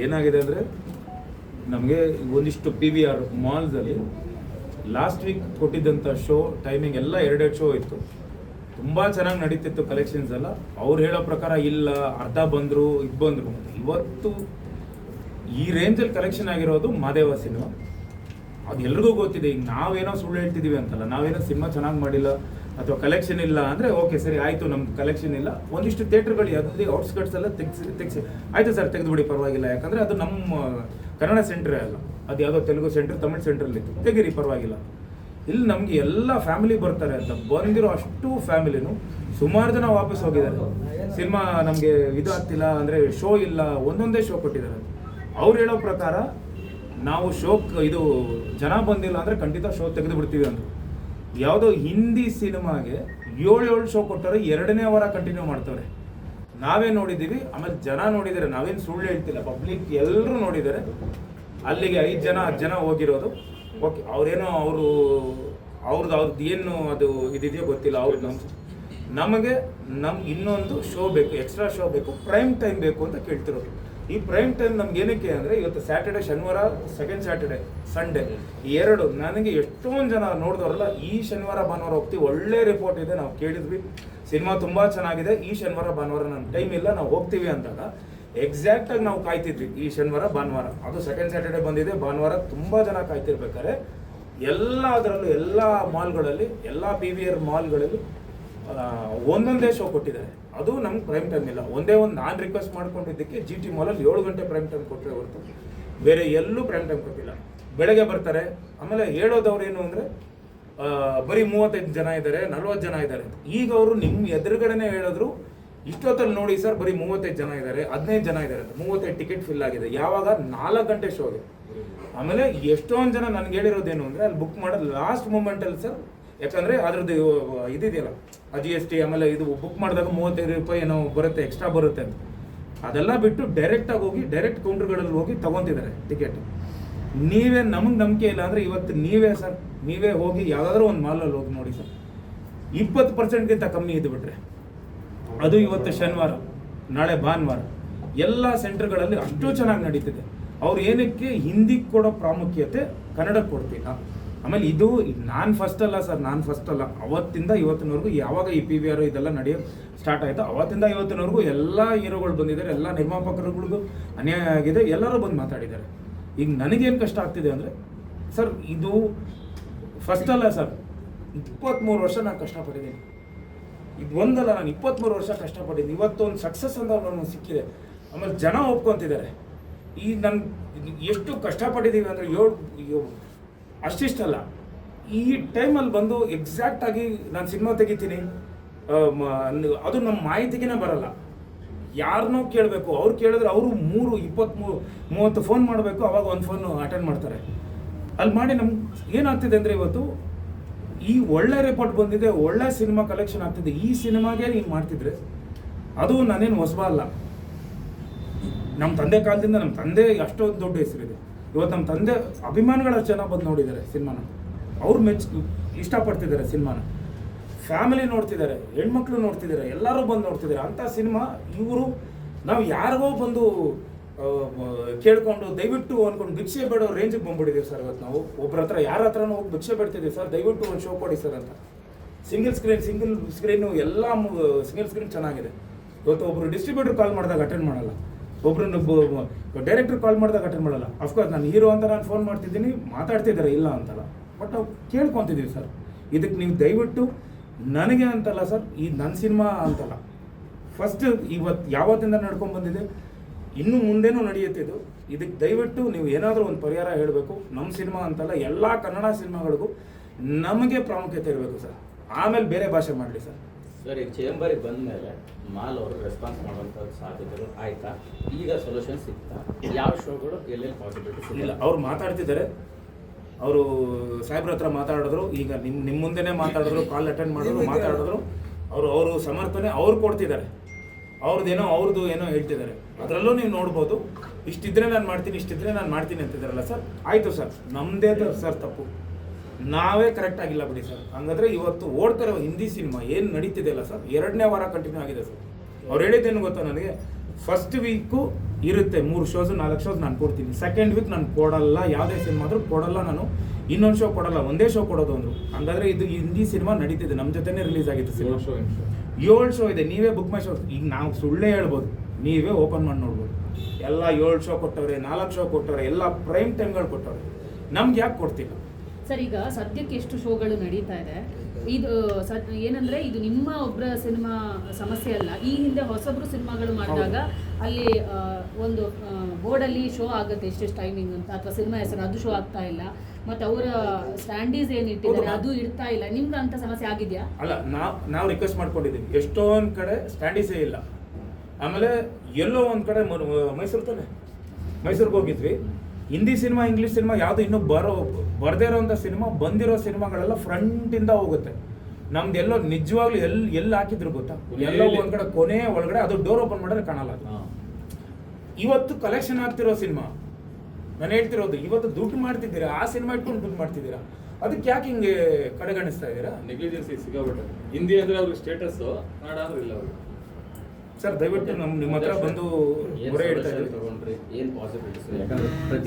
ಏನಾಗಿದೆ ಅಂದರೆ ನಮಗೆ ಒಂದಿಷ್ಟು PVR ಮಾಲ್ಸಲ್ಲಿ ಲಾಸ್ಟ್ ವೀಕ್ ಕೊಟ್ಟಿದ್ದಂಥ ಶೋ ಟೈಮಿಂಗ್ ಎಲ್ಲ 2 ಶೋ ಇತ್ತು. ತುಂಬ ಚೆನ್ನಾಗಿ ನಡೀತಿತ್ತು ಕಲೆಕ್ಷನ್ಸ್ ಎಲ್ಲ. ಅವ್ರು ಹೇಳೋ ಪ್ರಕಾರ ಇಲ್ಲ, ಅರ್ಧ ಬಂದರು, ಇದು ಬಂದರು. ಇವತ್ತು ಈ ರೇಂಜಲ್ಲಿ ಕಲೆಕ್ಷನ್ ಆಗಿರೋದು ಮಾದೇವ ಸಿನಿಮಾ. ಅದು ಎಲ್ರಿಗೂ ಗೊತ್ತಿದೆ. ಈಗ ನಾವೇನೋ ಸುಳ್ಳು ಹೇಳ್ತಿದ್ದೀವಿ ಅಂತಲ್ಲ, ನಾವೇನೋ ಸಿನಿಮಾ ಚೆನ್ನಾಗಿ ಮಾಡಿಲ್ಲ ಅಥವಾ ಕಲೆಕ್ಷನ್ ಇಲ್ಲ ಅಂದರೆ ಓಕೆ ಸರಿ ಆಯಿತು, ನಮ್ದು ಕಲೆಕ್ಷನ್ ಇಲ್ಲ, ಒಂದಿಷ್ಟು ಥಿಯೇಟ್ರ್ಗಳು ಯಾವುದೇ ಔಟ್ಸ್ಕಟ್ಸ್ ಎಲ್ಲ ತೆಗ್ಸಿ ಆಯಿತು ಸರ್ ತೆಗೆದುಬಿಡಿ ಪರವಾಗಿಲ್ಲ, ಯಾಕಂದರೆ ಅದು ನಮ್ಮ ಕನ್ನಡ ಸೆಂಟ್ರೇ ಅಲ್ಲ, ಅದು ಯಾವುದೋ ತೆಲುಗು ಸೆಂಟ್ರ್ ತಮಿಳ್ ಸೆಂಟ್ರಲ್ಲಿತ್ತು, ತೆಗೀರಿ ಪರವಾಗಿಲ್ಲ. ಇಲ್ಲಿ ನಮಗೆ ಎಲ್ಲ ಫ್ಯಾಮಿಲಿ ಬರ್ತಾರೆ ಅಂತ ಬಂದಿರೋ ಅಷ್ಟು ಫ್ಯಾಮಿಲಿನೂ ಸುಮಾರು ಜನ ವಾಪಸ್ ಹೋಗಿದ್ದಾರೆ. ಸಿನಿಮಾ ನಮಗೆ ಇದು ಆಗ್ತಿಲ್ಲ ಅಂದರೆ ಶೋ ಇಲ್ಲ, ಒಂದೊಂದೇ ಶೋ ಕೊಟ್ಟಿದ್ದಾರೆ. ಅವ್ರು ಹೇಳೋ ಪ್ರಕಾರ ನಾವು ಇದು ಜನ ಬಂದಿಲ್ಲ ಅಂದರೆ ಖಂಡಿತ ಶೋ ತೆಗೆದು ಬಿಡ್ತೀವಿ ಅಂದರು. ಯಾವುದೋ ಹಿಂದಿ ಸಿನಿಮಾಗೆ 7 ಶೋ ಕೊಟ್ಟರೆ 2ನೇ ವಾರ ಕಂಟಿನ್ಯೂ ಮಾಡ್ತವ್ರೆ. ನಾವೇ ನೋಡಿದ್ದೀವಿ, ಆಮೇಲೆ ಜನ ನೋಡಿದ್ದಾರೆ, ನಾವೇನು ಸುಳ್ಳು ಹೇಳ್ತಿಲ್ಲ, ಪಬ್ಲಿಕ್ ಎಲ್ಲರೂ ನೋಡಿದ್ದಾರೆ. ಅಲ್ಲಿಗೆ 5 ಜನ 10 ಜನ ಹೋಗಿರೋದು. ಓಕೆ, ಅವ್ರೇನೋ ಅವ್ರದ್ದು ಏನು ಅದು ಇದಿದೆಯೋ ಗೊತ್ತಿಲ್ಲ. ನಮಗೆ ಇನ್ನೊಂದು ಶೋ ಬೇಕು, ಎಕ್ಸ್ಟ್ರಾ ಶೋ ಬೇಕು, ಪ್ರೈಮ್ ಟೈಮ್ ಬೇಕು ಅಂತ ಕೇಳ್ತಿರೋದು. ಈ ಪ್ರೈಮ್ ಟೈಮ್ ನಮ್ಗೆ ಏನಕ್ಕೆ ಅಂದರೆ ಇವತ್ತು ಸ್ಯಾಟರ್ಡೆ, ಶನಿವಾರ, ಸೆಕೆಂಡ್ ಸ್ಯಾಟರ್ಡೆ, ಸಂಡೇ ಈ 2 ನನಗೆ ಎಷ್ಟೊಂದು ಜನ ನೋಡಿದವರಲ್ಲ, ಈ ಶನಿವಾರ ಭಾನುವಾರ ಹೋಗ್ತೀವಿ, ಒಳ್ಳೆ ರಿಪೋರ್ಟ್ ಇದೆ, ನಾವು ಕೇಳಿದ್ವಿ, ಸಿನಿಮಾ ತುಂಬ ಚೆನ್ನಾಗಿದೆ, ಈ ಶನಿವಾರ ಭಾನುವಾರ ನಮ್ಮ ಟೈಮ್ ಇಲ್ಲ, ನಾವು ಹೋಗ್ತೀವಿ ಅಂದಾಗ ಎಕ್ಸಾಕ್ಟಾಗಿ ನಾವು ಕಾಯ್ತಿದ್ವಿ. ಈ ಶನಿವಾರ ಭಾನುವಾರ ಅದು ಸೆಕೆಂಡ್ ಸ್ಯಾಟರ್ಡೆ ಬಂದಿದೆ, ಭಾನುವಾರ ತುಂಬ ಜನ ಕಾಯ್ತಿರ್ಬೇಕಾದ್ರೆ ಅದರಲ್ಲೂ ಎಲ್ಲ ಮಾಲ್ಗಳಲ್ಲಿ, ಎಲ್ಲ PVR ಮಾಲ್ಗಳಲ್ಲಿ ಒಂದೊಂದೇ ಶೋ ಕೊಟ್ಟಿದ್ದಾರೆ. ಅದು ನಮ್ಗೆ ಪ್ರೈಮ್ ಟೈಮ್ ಇಲ್ಲ. ಒಂದೇ ಒಂದು ನಾನು ರಿಕ್ವೆಸ್ಟ್ ಮಾಡ್ಕೊಂಡಿದ್ದಕ್ಕೆ GT ಮಾಲಲ್ಲಿ 7 ಗಂಟೆ ಪ್ರೈಮ್ ಟೈಮ್ ಕೊಟ್ಟರೆ ಹೊರತು ಬೇರೆ ಎಲ್ಲೂ ಪ್ರೈಮ್ ಟೈಮ್ ಕೊಟ್ಟಿಲ್ಲ. ಬೆಳಗ್ಗೆ ಬರ್ತಾರೆ, ಆಮೇಲೆ ಹೇಳೋದವ್ರು ಏನು ಅಂದರೆ ಬರೀ 35 ಜನ ಇದ್ದಾರೆ, 40 ಜನ ಇದ್ದಾರೆ. ಈಗ ಅವರು ನಿಮ್ಮ ಎದುರುಗಡೆನೇ ಹೇಳಿದ್ರು, ಇಷ್ಟೊತ್ತಲ್ಲಿ ನೋಡಿ ಸರ್ ಬರೀ 35 ಜನ ಇದ್ದಾರೆ, 15 ಜನ ಇದ್ದಾರೆ, 35 ಟಿಕೆಟ್ ಫಿಲ್ ಆಗಿದೆ. ಯಾವಾಗ 4 ಗಂಟೆ ಶೋಗೆ. ಆಮೇಲೆ ಎಷ್ಟೊಂದು ಜನ ನನಗೆ ಹೇಳಿರೋದೇನು ಅಂದರೆ ಅಲ್ಲಿ ಬುಕ್ ಮಾಡೋದು ಲಾಸ್ಟ್ ಮೂಮೆಂಟಲ್ಲಿ ಸರ್, ಯಾಕಂದರೆ ಅದ್ರದ್ದು ಇದಿದೆಯಲ್ಲ GST, ಆಮೇಲೆ ಇದು ಬುಕ್ ಮಾಡಿದಾಗ 35 ರೂಪಾಯಿ ಏನೋ ಬರುತ್ತೆ, ಎಕ್ಸ್ಟ್ರಾ ಬರುತ್ತೆ ಅಂತ. ಅದೆಲ್ಲ ಬಿಟ್ಟು ಡೈರೆಕ್ಟಾಗಿ ಹೋಗಿ ಡೈರೆಕ್ಟ್ ಕೌಂಟರ್ಗಳಲ್ಲಿ ಹೋಗಿ ತೊಗೊತಿದ್ದಾರೆ ಟಿಕೆಟ್. ನಮಗೆ ನಂಬಿಕೆ ಇಲ್ಲ ಅಂದರೆ ಇವತ್ತು ನೀವೇ ಹೋಗಿ ಯಾವುದಾದ್ರೂ ಒಂದು ಮಾಲಲ್ಲಿ ಹೋಗಿ ನೋಡಿ ಸರ್, 20%ಗಿಂತ ಕಮ್ಮಿ ಇದು ಬಿಟ್ರೆ. ಅದು ಇವತ್ತು ಶನಿವಾರ, ನಾಳೆ ಭಾನುವಾರ ಎಲ್ಲ ಸೆಂಟರ್ಗಳಲ್ಲಿ ಅಷ್ಟು ಚೆನ್ನಾಗಿ ನಡೀತಿದೆ. ಅವ್ರು ಏನಕ್ಕೆ ಹಿಂದಿಗೆ ಕೊಡೋ ಪ್ರಾಮುಖ್ಯತೆ ಕನ್ನಡಕ್ಕೆ ಕೊಡ್ತೀರಾ? ಆಮೇಲೆ ಇದು ನಾನು ಫಸ್ಟ್ ಅಲ್ಲ, ಅವತ್ತಿಂದ ಇವತ್ತಿನವರೆಗೂ ಯಾವಾಗ ಈ PVR ಇದೆಲ್ಲ ನಡೆಯೋದು ಸ್ಟಾರ್ಟ್ ಆಯಿತು, ಅವತ್ತಿಂದ ಇವತ್ತಿನವರೆಗೂ ಎಲ್ಲ ಹೀರೋಗಳು ಬಂದಿದ್ದಾರೆ, ಎಲ್ಲ ನಿರ್ಮಾಪಕರುಗಳಿಗೂ ಅನ್ಯಾಯ ಆಗಿದೆ, ಎಲ್ಲರೂ ಬಂದು ಮಾತಾಡಿದ್ದಾರೆ. ಈಗ ನನಗೇನು ಕಷ್ಟ ಆಗ್ತಿದೆ ಅಂದರೆ ಸರ್, ಇದು ಫಸ್ಟ್ ಅಲ್ಲ ಸರ್, 23 ವರ್ಷ ನಾನು ಕಷ್ಟಪಟ್ಟಿದ್ದೀನಿ. ಇದು ಒಂದಲ್ಲ, ನಾನು 23 ವರ್ಷ ಕಷ್ಟಪಟ್ಟಿದ್ದೀನಿ. ಇವತ್ತು ಒಂದು ಸಕ್ಸಸ್ ಅಂತ ನನಗೆ ಸಿಕ್ಕಿದೆ, ಆಮೇಲೆ ಜನ ಒಪ್ಕೊತಿದ್ದಾರೆ. ಈ ನಾನು ಎಷ್ಟು ಕಷ್ಟಪಟ್ಟಿದ್ದೀವಿ ಅಂದರೆ ಅಷ್ಟಿಷ್ಟಲ್ಲ, ಈ ಟೈಮಲ್ಲಿ ಬಂದು ಎಕ್ಸಾಕ್ಟಾಗಿ ನಾನು ಸಿನಿಮಾ ತೆಗಿತೀನಿ, ಅದು ನಮ್ಮ ಮಾಹಿತಿಗೇ ಬರಲ್ಲ. ಯಾರನ್ನೋ ಕೇಳಬೇಕು, ಅವ್ರು ಕೇಳಿದ್ರೆ ಅವರು 30 ಫೋನ್ ಮಾಡಬೇಕು, ಅವಾಗ ಒಂದು ಫೋನ್ ಅಟೆಂಡ್ ಮಾಡ್ತಾರೆ. ಅಲ್ಲಿ ಮಾಡಿ ನಮ್ಗೆ ಏನಾಗ್ತಿದೆ ಅಂದರೆ ಇವತ್ತು ಈ ಒಳ್ಳೆ ರಿಪೋರ್ಟ್ ಬಂದಿದೆ, ಒಳ್ಳೆ ಸಿನಿಮಾ ಕಲೆಕ್ಷನ್ ಆಗ್ತಿದೆ, ಈ ಸಿನಿಮಾಗೆ ನೀವು ಮಾಡ್ತಿದ್ರೆ ಅದು ನಾನೇನು ಹೊಸಬ ಅಲ್ಲ. ನಮ್ಮ ತಂದೆ ಕಾಲದಿಂದ, ನಮ್ಮ ತಂದೆ ಅಷ್ಟೊಂದು ದೊಡ್ಡ ಹೆಸರಿದೆ. ಇವತ್ತು ನಮ್ಮ ತಂದೆ ಅಭಿಮಾನಿಗಳಷ್ಟು ಜನ ಬಂದು ನೋಡಿದ್ದಾರೆ ಸಿನಿಮಾನ, ಅವ್ರು ಇಷ್ಟಪಡ್ತಿದ್ದಾರೆ ಸಿನಿಮಾನ, ಫ್ಯಾಮಿಲಿ ನೋಡ್ತಿದ್ದಾರೆ, ಹೆಣ್ಮಕ್ಳು ನೋಡ್ತಿದ್ದಾರೆ, ಎಲ್ಲರೂ ಬಂದು ನೋಡ್ತಿದ್ದಾರೆ. ಅಂಥ ಸಿನಿಮಾ ನಾವು ಯಾರಿಗೋ ಬಂದು ಕೇಳ್ಕೊಂಡು ದಯವಿಟ್ಟು ಅಂದ್ಕೊಂಡು ಭಿಕ್ಷೆ ಬೇಡೋ ರೇಂಜಿಗೆ ಬಂದ್ಬಿಟ್ಟಿದ್ದೀವಿ ಸರ್. ಇವತ್ತು ನಾವು ಒಬ್ಬರ ಹತ್ರ ಯಾರ ಹತ್ರನೂ ಹೋಗಿ ಭಿಕ್ಷೆ ಬೇಡ್ತಿದ್ದೀವಿ ಸರ್, ದಯವಿಟ್ಟು ಒಂದು ಶೋ ಕೊಡಿ ಸರ್ ಅಂತ. ಸಿಂಗಲ್ ಸ್ಕ್ರೀನು ಎಲ್ಲ ಸಿಂಗಲ್ ಸ್ಕ್ರೀನ್ ಚೆನ್ನಾಗಿದೆ. ಇವತ್ತು ಒಬ್ಬರು ಡಿಸ್ಟ್ರಿಬ್ಯೂಟರ್ ಕಾಲ್ ಮಾಡಿದಾಗ ಅಟೆಂಡ್ ಮಾಡಲ್ಲ, ಒಬ್ಬರನ್ನು ಡೈರೆಕ್ಟರ್ ಕಾಲ್ ಮಾಡಿದಾಗ ಅಟೆಂಡ್ ಮಾಡಲ್ಲ. ಅಫ್ಕೋರ್ಸ್ ನಾನು ಹೀರೋ ಅಂತ ನಾನು ಫೋನ್ ಮಾಡ್ತಿದ್ದೀನಿ, ಮಾತಾಡ್ತಿದ್ದಾರೆ, ಇಲ್ಲ ಅಂತಲ್ಲ, ಬಟ್ ನಾವು ಕೇಳ್ಕೊತಿದ್ದೀವಿ ಸರ್. ಇದಕ್ಕೆ ನೀವು ದಯವಿಟ್ಟು ನನಗೆ ಅಂತಲ್ಲ ಸರ್, ಈ ನನ್ನ ಸಿನಿಮಾ ಅಂತಲ್ಲ, ಫಸ್ಟ್ ಇವತ್ತು ಯಾವತ್ತಿಂದ ನಡ್ಕೊಂಡು ಬಂದಿದೆ, ಇನ್ನು ಮುಂದೇನೂ ನಡೆಯುತ್ತಿದ್ದು. ಇದಕ್ಕೆ ದಯವಿಟ್ಟು ನೀವು ಏನಾದರೂ ಒಂದು ಪರಿಹಾರ ಹೇಳಬೇಕು. ನಮ್ಮ ಸಿನಿಮಾ ಅಂತಲ್ಲ, ಎಲ್ಲ ಕನ್ನಡ ಸಿನಿಮಾಗಳಿಗೂ ನಮಗೆ ಪ್ರಾಮುಖ್ಯತೆ ಇರಬೇಕು ಸರ್, ಆಮೇಲೆ ಬೇರೆ ಭಾಷೆ ಮಾಡಲಿ ಸರ್. ಸರ್, ಈಗ ಚೇಂಬರಿಗೆ ಬಂದ ಮೇಲೆ ಮಾಲ್ ಅವರು ರೆಸ್ಪಾನ್ಸ್ ಮಾಡುವಂಥ ಸಾಧ್ಯತೆಗಳು ಆಯ್ತಾ? ಈಗ ಸೊಲ್ಯೂಷನ್ ಸಿಗ್ತಾ? ಯಾವ ಶೋಗಳು ಎಲ್ಲೆಲ್ಲಿ ಪಾಸಿಬಿಲಿಟಿ ಇಲ್ಲ? ಅವ್ರು ಮಾತಾಡ್ತಿದ್ದಾರೆ, ಅವರು ಸಾಹೇಬ್ರ ಹತ್ರ ಮಾತಾಡಿದ್ರು, ಈಗ ನಿಮ್ಮ ಮುಂದೆನೇ ಮಾತಾಡಿದ್ರು, ಕಾಲ್ ಅಟೆಂಡ್ ಮಾಡಿದ್ರು, ಮಾತಾಡಿದ್ರು. ಅವರು ಸಮರ್ಥನೆ ಅವ್ರು ಕೊಡ್ತಿದ್ದಾರೆ, ಅವ್ರದ್ದು ಏನೋ ಹೇಳ್ತಿದ್ದಾರೆ. ಅದರಲ್ಲೂ ನೀವು ನೋಡ್ಬೋದು, ಇಷ್ಟಿದ್ರೆ ನಾನು ಮಾಡ್ತೀನಿ ಅಂತಿದ್ದಾರಲ್ಲ ಸರ್. ಆಯಿತು ಸರ್, ನಮ್ಮದೇ ಸರ್ ತಪ್ಪು, ನಾವೇ ಕರೆಕ್ಟ್ ಆಗಿಲ್ಲ ಬಿಡಿ ಸರ್. ಹಂಗಾದ್ರೆ ಇವತ್ತು ಓಡ್ತಾರೆ ಹಿಂದಿ ಸಿನಿಮಾ ಏನು ನಡೀತಿದೆಯಲ್ಲ ಸರ್, 2ನೇ ವಾರ ಕಂಟಿನ್ಯೂ ಆಗಿದೆ ಸರ್. ಅವ್ರು ಹೇಳಿದ್ದೇನು ಗೊತ್ತಾ ನನಗೆ, ಫಸ್ಟ್ ವೀಕು ಇರುತ್ತೆ 3 ಶೋಸ್ 4 ಶೋಸ್ ನಾನು ಕೊಡ್ತೀನಿ, ಸೆಕೆಂಡ್ ವೀಕ್ ನಾನು ಕೊಡಲ್ಲ, ಯಾವುದೇ ಸಿನಿಮಾ ಆದರೂ ಕೊಡಲ್ಲ, ನಾನು ಇನ್ನೊಂದು ಶೋ ಕೊಡಲ್ಲ, ಒಂದೇ ಶೋ ಕೊಡೋದು ಅಂದರು. ಹಂಗಾದ್ರೆ ಇದು ಹಿಂದಿ ಸಿನಿಮಾ ನಡೀತಿದೆ, ನಮ್ಮ ಜೊತೆನೇ ರಿಲೀಸ್ ಆಗಿತ್ತು ಸಿನಿಮಾ. 7 ಶೋ ಇದೆ, ನೀವೇ ಬುಕ್ ಮೈ ಶೋ. ಈಗ ನಾವು ಸುಳ್ಳೇ ಹೇಳ್ಬೋದು, ನೀವೇ ಓಪನ್ ಮಾಡಿ ನೋಡ್ಬೋದು. ಎಲ್ಲ 7 ಶೋ ಕೊಟ್ಟವ್ರೆ, 4 ಶೋ ಕೊಟ್ಟವ್ರೆ, ಎಲ್ಲ ಪ್ರೈಮ್ ಟೈಮ್ಗಳು ಕೊಟ್ಟವ್ರೆ. ನಮ್ಗೆ ಯಾಕೆ ಕೊಡ್ತಿಲ್ಲ ಸರ್? ಈಗ ಸದ್ಯಕ್ಕೆ ಎಷ್ಟು ಶೋಗಳು ನಡೀತಾ ಇದೆ, ಇದು ಏನಂದ್ರೆ ಇದು ನಿಮ್ಮ ಒಬ್ಬರ ಸಿನಿಮಾ ಸಮಸ್ಯೆ ಅಲ್ಲ. ಈ ಹಿಂದೆ ಹೊಸಬ್ರು ಸಿನಿಮಾಗಳು ಮಾಡಿದಾಗ ಅಲ್ಲಿ ಒಂದು ಬೋರ್ಡಲ್ಲಿ ಶೋ ಆಗುತ್ತೆ ಎಷ್ಟೆಷ್ಟು ಟೈಮಿಂಗ್ ಅಂತ, ಅಥವಾ ಸಿನಿಮಾ ಹೆಸರು ಅದು ಶೋ ಆಗ್ತಾ ಇಲ್ಲ, ಮತ್ತೆ ಅವರ ಸ್ಟ್ಯಾಂಡೀಸ್ ಏನು ಇಟ್ಟಿದ್ದಾರೆ ಅದು ಇಡ್ತಾ ಇಲ್ಲ. ನಿಮ್ಗೆ ಅಂತ ಸಮಸ್ಯೆ ಆಗಿದೆಯಾ? ಅಲ್ಲ, ನಾವು ರಿಕ್ವೆಸ್ಟ್ ಮಾಡ್ಕೊಂಡಿದ್ದೀವಿ. ಎಷ್ಟೊಂದು ಕಡೆ ಸ್ಟ್ಯಾಂಡೀಸೇ ಇಲ್ಲ. ಆಮೇಲೆ ಎಲ್ಲೋ ಒಂದು ಕಡೆ ಮೈಸೂರು ತಾನೆ, ಮೈಸೂರಿಗೆ ಹೋಗಿದ್ವಿ. ಹಿಂದಿ ಸಿನಿಮಾ, ಇಂಗ್ಲೀಷ್ ಸಿನಿಮಾ ಯಾವುದು ಇನ್ನೂ ಬರದೇ ಇರೋಂಥ ಸಿನಿಮಾ, ಬಂದಿರೋ ಸಿನಿಮಾಗಳೆಲ್ಲ ಫ್ರಂಟಿಂದ ಹೋಗುತ್ತೆ. ನಮ್ದು ಎಲ್ಲೋ ನಿಜವಾಗ್ಲೂ ಎಲ್ಲಿ ಹಾಕಿದ್ರು ಗೊತ್ತಾ, ಎಲ್ಲೋ ಒಂದು ಕಡೆ ಕೊನೆ ಒಳಗಡೆ ಅದು ಡೋರ್ ಓಪನ್ ಮಾಡಿದ್ರೆ ಕಾಣಲ್ಲ. ಇವತ್ತು ಕಲೆಕ್ಷನ್ ಆಗ್ತಿರೋ ಸಿನಿಮಾ ನಾನು ಹೇಳ್ತಿರೋದು, ಇವತ್ತು ದುಡ್ಡು ಮಾಡ್ತಿದ್ದೀರಾ, ಆ ಸಿನಿಮಾ ಇಟ್ಕೊಂಡು ದುಡ್ಡು ಮಾಡ್ತಿದ್ದೀರಾ, ಅದಕ್ಕೆ ಯಾಕೆ ಹಿಂಗೆ ಕಡೆಗಣಿಸ್ತಾ ಇದ್ದೀರಾ? ನೆಗ್ಲಿಜೆನ್ಸಿ ಸಿಗಾಬಿಟ್ಟೆ. ಹಿಂದಿ ಅಂದ್ರೆ ಅವ್ರಿಗೆ ಸ್ಟೇಟಸ್, ಕನ್ನಡ ಅಂದ್ರೆ ಇಲ್ಲ ಅವ್ರಿಗೆ. ಸರ್ ದಯವಿಟ್ಟು ನಿಮ್ಮ ಹತ್ರ ಬಂದು ಮೊರೆ ಇಡ್ತಾ ಇದ್ದೀವಿ. ತಗೊಂಡ್ರಿ ಏನು ಪಾಸಿಬಿಲಿಟೀಸ್? ಯಾಕಂದ್ರೆ ಪ್ರತಿ